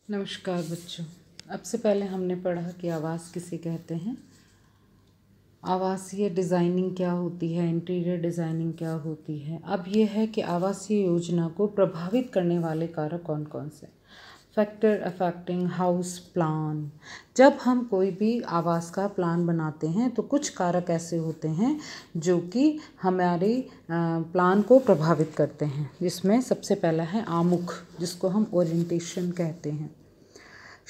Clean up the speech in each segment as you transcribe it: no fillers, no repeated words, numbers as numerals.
नमस्कार बच्चों। अब से पहले हमने पढ़ा कि आवास किसे कहते हैं, आवासीय डिज़ाइनिंग क्या होती है, इंटीरियर डिज़ाइनिंग क्या होती है। अब ये है कि आवासीय योजना को प्रभावित करने वाले कारक कौन कौन से। Factor affecting house plan. जब हम कोई भी आवास का प्लान बनाते हैं तो कुछ कारक ऐसे होते हैं जो कि हमारे प्लान को प्रभावित करते हैं, जिसमें सबसे पहला है आमुख, जिसको हम ओरिएंटेशन कहते हैं।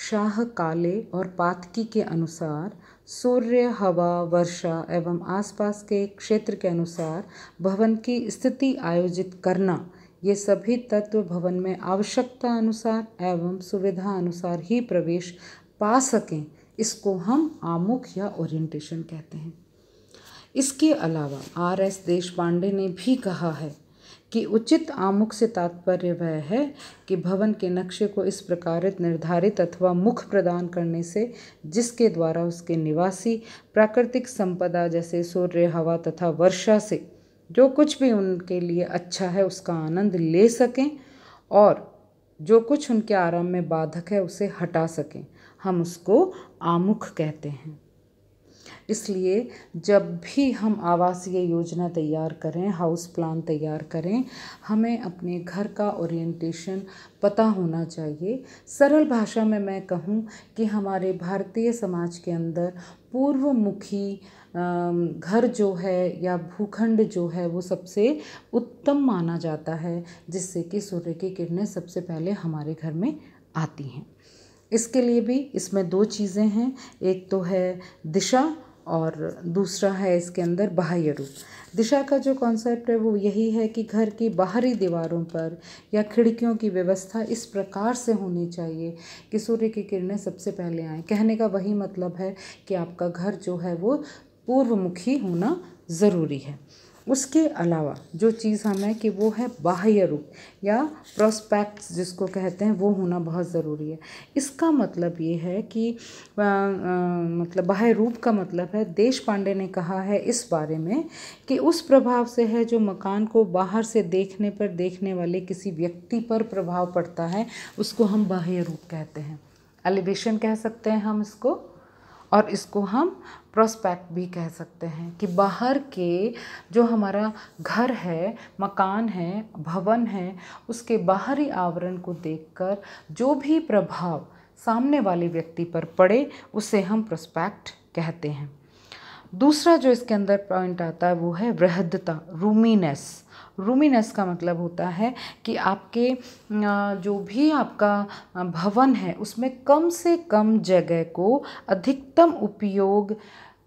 शाह काले और पातकी के अनुसार सूर्य, हवा, वर्षा एवं आसपास के क्षेत्र के अनुसार भवन की स्थिति आयोजित करना, ये सभी तत्व भवन में आवश्यकता अनुसार एवं सुविधा अनुसार ही प्रवेश पा सकें, इसको हम आमुख या ओरिएंटेशन कहते हैं। इसके अलावा R.S. देशपांडे ने भी कहा है कि उचित आमुख से तात्पर्य वह है कि भवन के नक्शे को इस प्रकार निर्धारित अथवा मुख प्रदान करने से जिसके द्वारा उसके निवासी प्राकृतिक संपदा जैसे सूर्य, हवा तथा वर्षा से जो कुछ भी उनके लिए अच्छा है उसका आनंद ले सकें और जो कुछ उनके आराम में बाधक है उसे हटा सकें, हम उसको आमुख कहते हैं। इसलिए जब भी हम आवासीय योजना तैयार करें, हाउस प्लान तैयार करें, हमें अपने घर का ओरिएंटेशन पता होना चाहिए। सरल भाषा में मैं कहूँ कि हमारे भारतीय समाज के अंदर पूर्वमुखी घर जो है या भूखंड जो है वो सबसे उत्तम माना जाता है, जिससे कि सूर्य की किरणें सबसे पहले हमारे घर में आती हैं। इसके लिए भी इसमें दो चीज़ें हैं, एक तो है दिशा और दूसरा है इसके अंदर बाह्य रूप। दिशा का जो कॉन्सेप्ट है वो यही है कि घर की बाहरी दीवारों पर या खिड़कियों की व्यवस्था इस प्रकार से होनी चाहिए कि सूर्य की किरणें सबसे पहले आएँ। कहने का वही मतलब है कि आपका घर जो है वो पूर्वमुखी होना ज़रूरी है। उसके अलावा जो चीज़ हमें कि वो है बाह्य रूप या प्रोस्पेक्ट्स जिसको कहते हैं, वो होना बहुत ज़रूरी है। इसका मतलब ये है कि मतलब बाह्य रूप का मतलब है, देशपांडे ने कहा है इस बारे में कि उस प्रभाव से है जो मकान को बाहर से देखने पर देखने वाले किसी व्यक्ति पर प्रभाव पड़ता है, उसको हम बाह्य रूप कहते हैं। एलिवेशन कह सकते हैं हम इसको, और इसको हम प्रोस्पेक्ट भी कह सकते हैं कि बाहर के जो हमारा घर है, मकान है, भवन है, उसके बाहरी आवरण को देखकर जो भी प्रभाव सामने वाले व्यक्ति पर पड़े उसे हम प्रोस्पेक्ट कहते हैं। दूसरा जो इसके अंदर पॉइंट आता है वो है बृहद्दता, रूमीनेस। रूमीनेस का मतलब होता है कि आपके जो भी आपका भवन है उसमें कम से कम जगह को अधिकतम उपयोग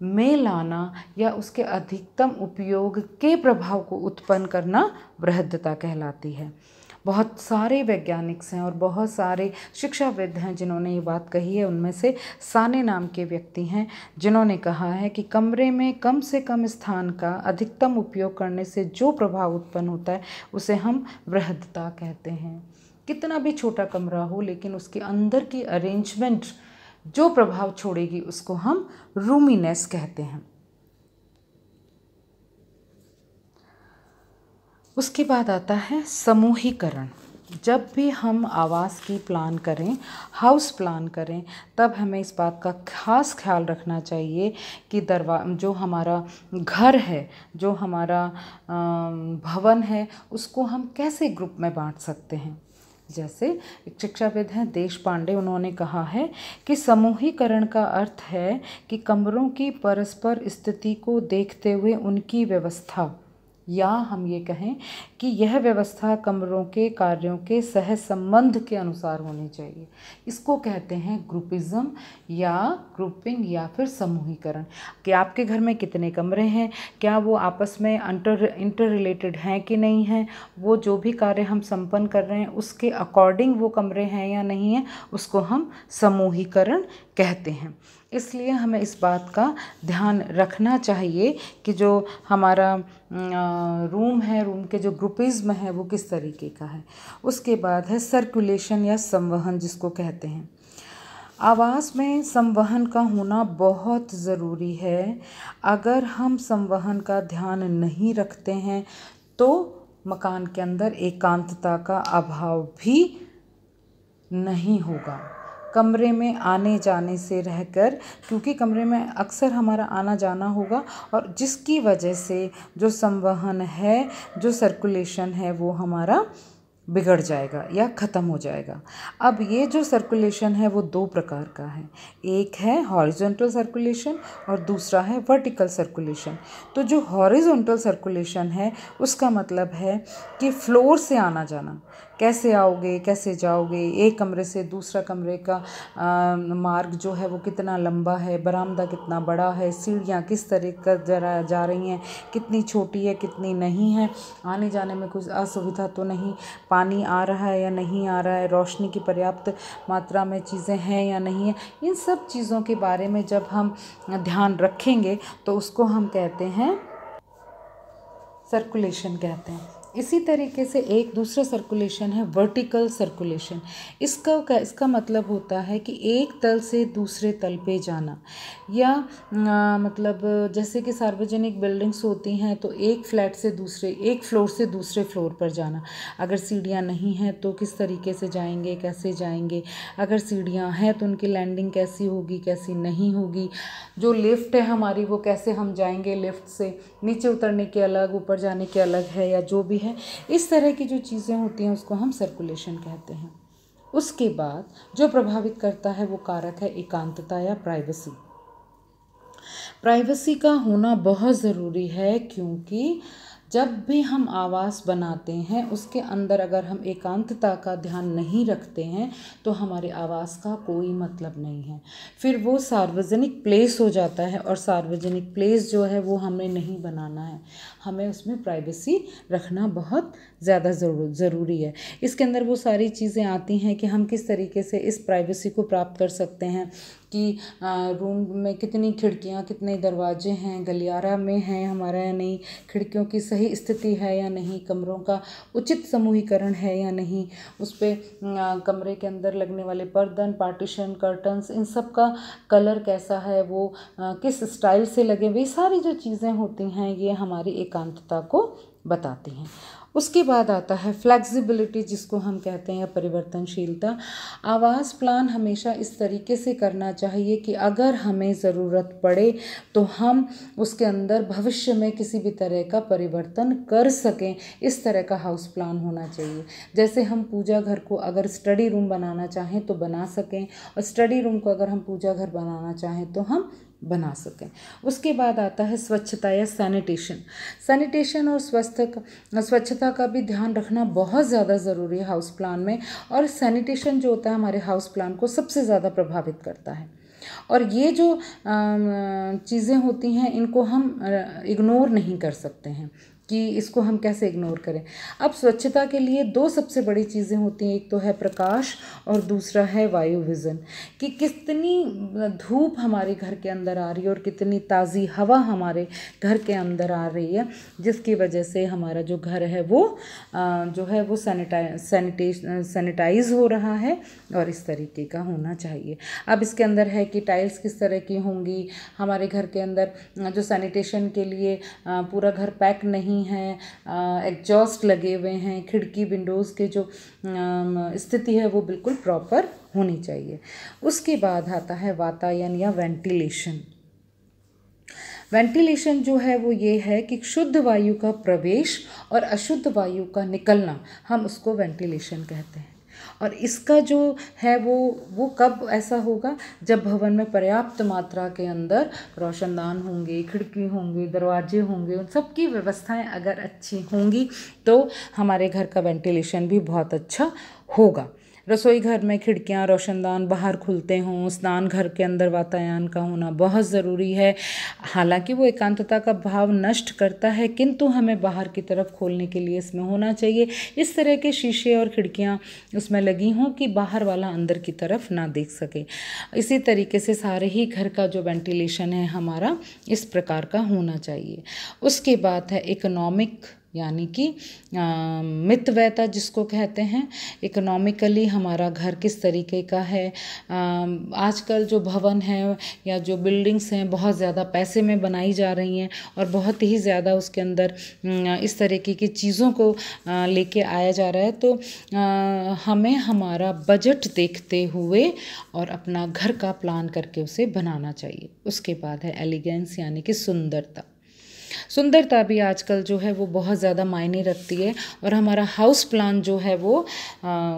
में लाना या उसके अधिकतम उपयोग के प्रभाव को उत्पन्न करना बृहद्दता कहलाती है। बहुत सारे वैज्ञानिक हैं और बहुत सारे शिक्षाविद हैं जिन्होंने ये बात कही है। उनमें से साने नाम के व्यक्ति हैं जिन्होंने कहा है कि कमरे में कम से कम स्थान का अधिकतम उपयोग करने से जो प्रभाव उत्पन्न होता है उसे हम बृहद्दता कहते हैं। कितना भी छोटा कमरा हो लेकिन उसके अंदर की अरेंजमेंट जो प्रभाव छोड़ेगी उसको हम रूमीनेस कहते हैं। उसके बाद आता है समूहीकरण। जब भी हम आवास की प्लान करें, हाउस प्लान करें, तब हमें इस बात का खास ख्याल रखना चाहिए कि जो हमारा घर है, जो हमारा भवन है, उसको हम कैसे ग्रुप में बांट सकते हैं। जैसे एक शिक्षाविद हैं देशपांडे, उन्होंने कहा है कि समूहीकरण का अर्थ है कि कमरों की परस्पर स्थिति को देखते हुए उनकी व्यवस्था, या हम ये कहें कि यह व्यवस्था कमरों के कार्यों के सह संबंध के अनुसार होनी चाहिए। इसको कहते हैं ग्रुपिज्म या ग्रुपिंग या फिर समूहीकरण। कि आपके घर में कितने कमरे हैं, क्या वो आपस में इंटर रिलेटेड हैं कि नहीं हैं, वो जो भी कार्य हम संपन्न कर रहे हैं उसके अकॉर्डिंग वो कमरे हैं या नहीं हैं, उसको हम समूहीकरण कहते हैं। इसलिए हमें इस बात का ध्यान रखना चाहिए कि जो हमारा रूम है, रूम के जो ग्रुपिज्म है वो किस तरीके का है। उसके बाद है सर्कुलेशन या संवहन जिसको कहते हैं। आवास में संवहन का होना बहुत ज़रूरी है। अगर हम संवहन का ध्यान नहीं रखते हैं तो मकान के अंदर एकांतता का अभाव भी नहीं होगा। कमरे में आने जाने से रहकर, क्योंकि कमरे में अक्सर हमारा आना जाना होगा और जिसकी वजह से जो संवहन है, जो सर्कुलेशन है, वो हमारा बिगड़ जाएगा या ख़त्म हो जाएगा। अब ये जो सर्कुलेशन है वो दो प्रकार का है, एक है हॉरिजॉन्टल सर्कुलेशन और दूसरा है वर्टिकल सर्कुलेशन। तो जो हॉरिजॉन्टल सर्कुलेशन है उसका मतलब है कि फ्लोर से आना जाना, कैसे आओगे, कैसे जाओगे, एक कमरे से दूसरा कमरे का मार्ग जो है वो कितना लंबा है, बरामदा कितना बड़ा है, सीढ़ियाँ किस तरह का जरा जा रही हैं, कितनी छोटी है, कितनी नहीं है, आने जाने में कुछ असुविधा तो नहीं, पानी आ रहा है या नहीं आ रहा है, रोशनी की पर्याप्त मात्रा में चीज़ें हैं या नहीं है। इन सब चीज़ों के बारे में जब हम ध्यान रखेंगे तो उसको हम कहते हैं सर्कुलेशन कहते हैं। इसी तरीके से एक दूसरा सर्कुलेशन है वर्टिकल सर्कुलेशन। इसका मतलब होता है कि एक तल से दूसरे तल पे जाना, या मतलब जैसे कि सार्वजनिक बिल्डिंग्स होती हैं तो एक फ्लोर से दूसरे फ्लोर पर जाना। अगर सीढ़ियाँ नहीं हैं तो किस तरीके से जाएंगे, कैसे जाएंगे, अगर सीढ़ियाँ हैं तो उनकी लैंडिंग कैसी होगी, कैसी नहीं होगी, जो लिफ्ट है हमारी वो कैसे हम जाएंगे, लिफ्ट से नीचे उतरने के अलग, ऊपर जाने के अलग है, या जो भी है, इस तरह की जो चीज़ें होती हैं उसको हम सर्कुलेशन कहते हैं। उसके बाद जो प्रभावित करता है वो कारक है एकांतता या प्राइवेसी। प्राइवेसी का होना बहुत ज़रूरी है, क्योंकि जब भी हम आवास बनाते हैं उसके अंदर अगर हम एकांतता का ध्यान नहीं रखते हैं तो हमारे आवास का कोई मतलब नहीं है। फिर वो सार्वजनिक प्लेस हो जाता है, और सार्वजनिक प्लेस जो है वो हमें नहीं बनाना है, हमें उसमें प्राइवेसी रखना बहुत ज़्यादा ज़रूरी है। इसके अंदर वो सारी चीज़ें आती हैं कि हम किस तरीके से इस प्राइवेसी को प्राप्त कर सकते हैं, कि रूम में कितनी खिड़कियाँ, कितने दरवाजे हैं, गलियारा में हैं हमारा या नहीं, खिड़कियों की सही स्थिति है या नहीं, कमरों का उचित समूहीकरण है या नहीं, उस पर कमरे के अंदर लगने वाले पर्दन, पार्टीशन, कर्टन्स, इन सब का कलर कैसा है, वो किस स्टाइल से लगे हुए, सारी जो चीज़ें होती हैं ये हमारी एकांतता को बताती हैं। उसके बाद आता है फ्लेक्सिबिलिटी, जिसको हम कहते हैं परिवर्तनशीलता। आवास प्लान हमेशा इस तरीके से करना चाहिए कि अगर हमें ज़रूरत पड़े तो हम उसके अंदर भविष्य में किसी भी तरह का परिवर्तन कर सकें, इस तरह का हाउस प्लान होना चाहिए। जैसे हम पूजा घर को अगर स्टडी रूम बनाना चाहें तो बना सकें, और स्टडी रूम को अगर हम पूजा घर बनाना चाहें तो हम बना सकें। उसके बाद आता है स्वच्छता या सैनिटेशन और स्वच्छता का भी ध्यान रखना बहुत ज़्यादा ज़रूरी है हाउस प्लान में। और सैनिटेशन जो होता है हमारे हाउस प्लान को सबसे ज़्यादा प्रभावित करता है। और ये जो चीज़ें होती हैं इनको हम इग्नोर नहीं कर सकते हैं, कि इसको हम कैसे इग्नोर करें। अब स्वच्छता के लिए दो सबसे बड़ी चीज़ें होती हैं, एक तो है प्रकाश और दूसरा है वायु विज़न, कि कितनी धूप हमारे घर के अंदर आ रही है और कितनी ताज़ी हवा हमारे घर के अंदर आ रही है, जिसकी वजह से हमारा जो घर है वो जो है वो सैनिटाइज हो रहा है, और इस तरीके का होना चाहिए। अब इसके अंदर है कि टाइल्स किस तरह की होंगी, हमारे घर के अंदर जो सैनिटेशन के लिए पूरा घर पैक नहीं है, एग्जॉस्ट लगे हुए हैं, खिड़की विंडोज़ के जो स्थिति है वो बिल्कुल प्रॉपर होनी चाहिए। उसके बाद आता है वातायन या वेंटिलेशन जो है वो ये है कि शुद्ध वायु का प्रवेश और अशुद्ध वायु का निकलना, हम उसको वेंटिलेशन कहते हैं। और इसका जो है वो कब ऐसा होगा, जब भवन में पर्याप्त मात्रा के अंदर रोशनदान होंगे, खिड़की होंगे, दरवाजे होंगे, उन सब की व्यवस्थाएं अगर अच्छी होंगी तो हमारे घर का वेंटिलेशन भी बहुत अच्छा होगा। रसोई घर में खिड़कियां, रोशनदान बाहर खुलते हों, स्नान घर के अंदर वातायन का होना बहुत ज़रूरी है। हालांकि वो एकांतता का भाव नष्ट करता है, किंतु हमें बाहर की तरफ खोलने के लिए इसमें होना चाहिए इस तरह के शीशे और खिड़कियां उसमें लगी हों कि बाहर वाला अंदर की तरफ ना देख सके। इसी तरीके से सारे ही घर का जो वेंटिलेशन है हमारा इस प्रकार का होना चाहिए। उसके बाद है इकोनॉमिक यानी कि मितव्ययता जिसको कहते हैं, इकोनॉमिकली हमारा घर किस तरीके का है। आजकल जो भवन है या जो बिल्डिंग्स हैं बहुत ज़्यादा पैसे में बनाई जा रही हैं और बहुत ही ज़्यादा उसके अंदर इस तरीके की चीज़ों को लेके आया जा रहा है। तो हमें हमारा बजट देखते हुए और अपना घर का प्लान करके उसे बनाना चाहिए। उसके बाद है एलिगेंस यानी कि सुंदरता। सुंदरता भी आजकल जो है वो बहुत ज़्यादा मायने रखती है और हमारा हाउस प्लान जो है वो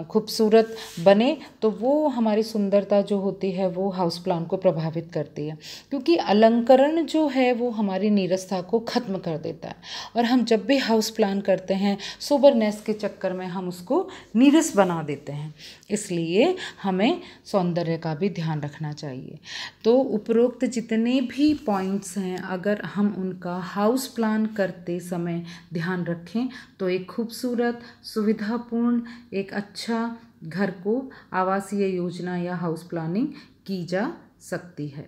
खूबसूरत बने तो वो हमारी सुंदरता जो होती है वो हाउस प्लान को प्रभावित करती है, क्योंकि अलंकरण जो है वो हमारी नीरसता को ख़त्म कर देता है। और हम जब भी हाउस प्लान करते हैं सोबरनेस के चक्कर में हम उसको नीरस बना देते हैं, इसलिए हमें सौंदर्य का भी ध्यान रखना चाहिए। तो उपरोक्त जितने भी पॉइंट्स हैं अगर हम उनका हाउस प्लान करते समय ध्यान रखें तो एक खूबसूरत, सुविधापूर्ण, एक अच्छा घर को आवासीय योजना या हाउस प्लानिंग की जा सकती है।